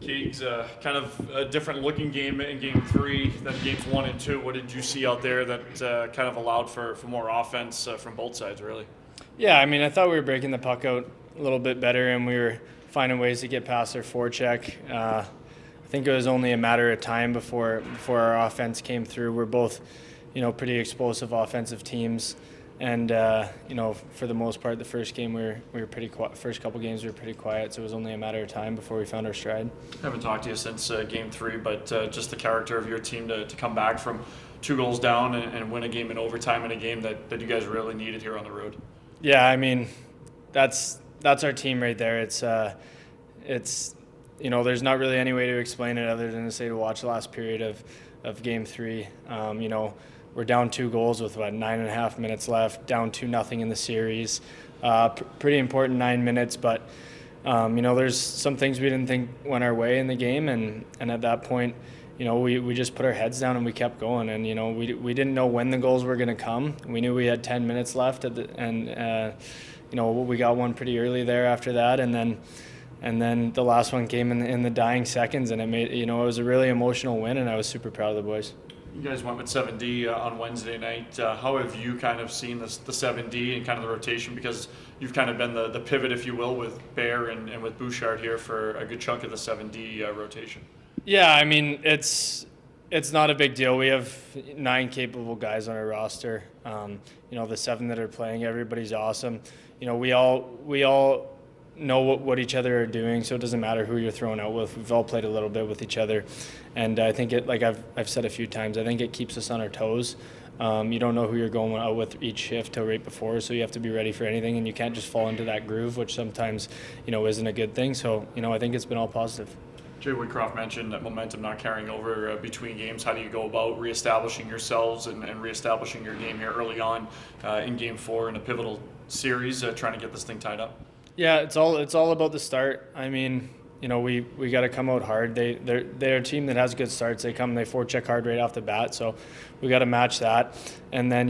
Keegs, kind of a different looking game in game three than games one and two. What did you see out there that kind of allowed for more offense from both sides, really? Yeah, I mean, I thought we were breaking the puck out a little bit better, and we were finding ways to get past their forecheck. I think it was only a matter of time before our offense came through. We're both, pretty explosive offensive teams, and for the most part, the first game we were pretty quiet. First couple games we were pretty quiet, so it was only a matter of time before we found our stride. I haven't talked to you since game three, but just the character of your team to come back from two goals down and win a game in overtime in a game that you guys really needed here on the road. Yeah, I mean, that's our team right there. It's there's not really any way to explain it other than to say to watch the last period of game three. We're down 2 goals with 9.5 minutes left, down 2-0 in the series. Pretty important 9 minutes, but there's some things we didn't think went our way in the game, and at that point, we just put our heads down and we kept going. And we didn't know when the goals were going to come. We knew we had 10 minutes left, we got one pretty early there after that, and then the last one came in the dying seconds, and it was a really emotional win, and I was super proud of the boys. You guys went with 7D on Wednesday night. How have you kind of seen the 7D and kind of the rotation? Because you've kind of been the pivot, if you will, with Bear and with Bouchard here for a good chunk of the 7D rotation. Yeah, I mean, it's not a big deal. We have 9 capable guys on our roster. The 7 that are playing, everybody's awesome. We all know what each other are doing, so it doesn't matter who you're throwing out with. We've all played a little bit with each other, and I think it, like I've said a few times, I think it keeps us on our toes. You don't know who you're going out with each shift till right before, so you have to be ready for anything, and you can't just fall into that groove, which sometimes isn't a good thing. So I think it's been all positive. Jay Woodcroft mentioned that momentum not carrying over between games. How do you go about reestablishing yourselves and reestablishing your game here early on in Game 4 in a pivotal series, trying to get this thing tied up? Yeah, it's all about the start. I mean, we got to come out hard. They're a team that has good starts. They forecheck hard right off the bat, so we got to match that. And then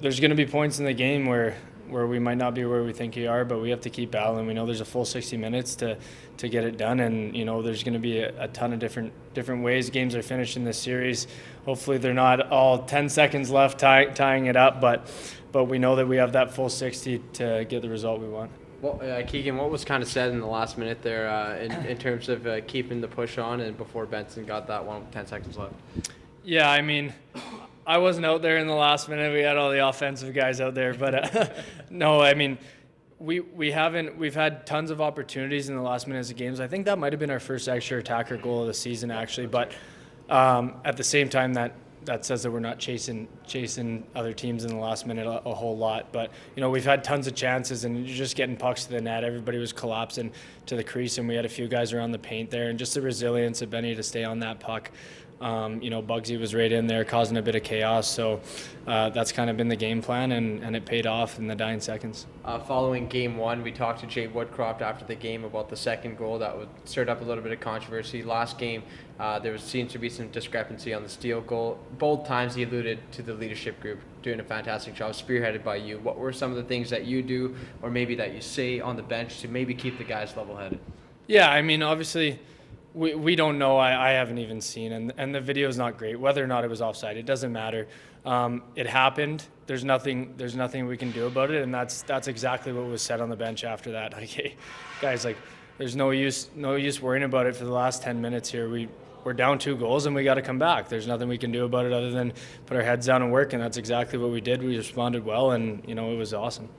there's going to be points in the game where we might not be where we think we are, but we have to keep battling. We know there's a full 60 minutes to get it done, and there's going to be a ton of different ways games are finished in this series. Hopefully they're not all 10 seconds left tying it up, but we know that we have that full 60 to get the result we want. Well, Keegan, what was kind of said in the last minute there in terms of keeping the push on and before Benson got that one with 10 seconds left? Yeah, I mean, I wasn't out there in the last minute. We had all the offensive guys out there, but no, I mean, we've had tons of opportunities in the last minutes of games. I think that might have been our first extra attacker goal of the season, actually, but at the same time, that says that we're not chasing other teams in the last minute a whole lot. But we've had tons of chances, and you're just getting pucks to the net. Everybody was collapsing to the crease, and we had a few guys around the paint there, and just the resilience of Benny to stay on that puck. Bugsy was right in there causing a bit of chaos, so that's kind of been the game plan, and it paid off in the dying seconds. Following Game 1, we talked to Jay Woodcroft after the game about the second goal that would stirred up a little bit of controversy. Last game, seems to be some discrepancy on the steal goal. Both times he alluded to the leadership group doing a fantastic job, spearheaded by you. What were some of the things that you do, or maybe that you say on the bench to maybe keep the guys level-headed? Yeah, I mean, obviously, we don't know. I haven't even seen, and the video is not great. Whether or not it was offside, it doesn't matter. It happened. There's nothing we can do about it, and that's exactly what was said on the bench after that. Like, hey, guys, there's no use worrying about it for the last 10 minutes here. We're down 2 goals, and we got to come back. There's nothing we can do about it other than put our heads down and work, and that's exactly what we did. We responded well, and it was awesome.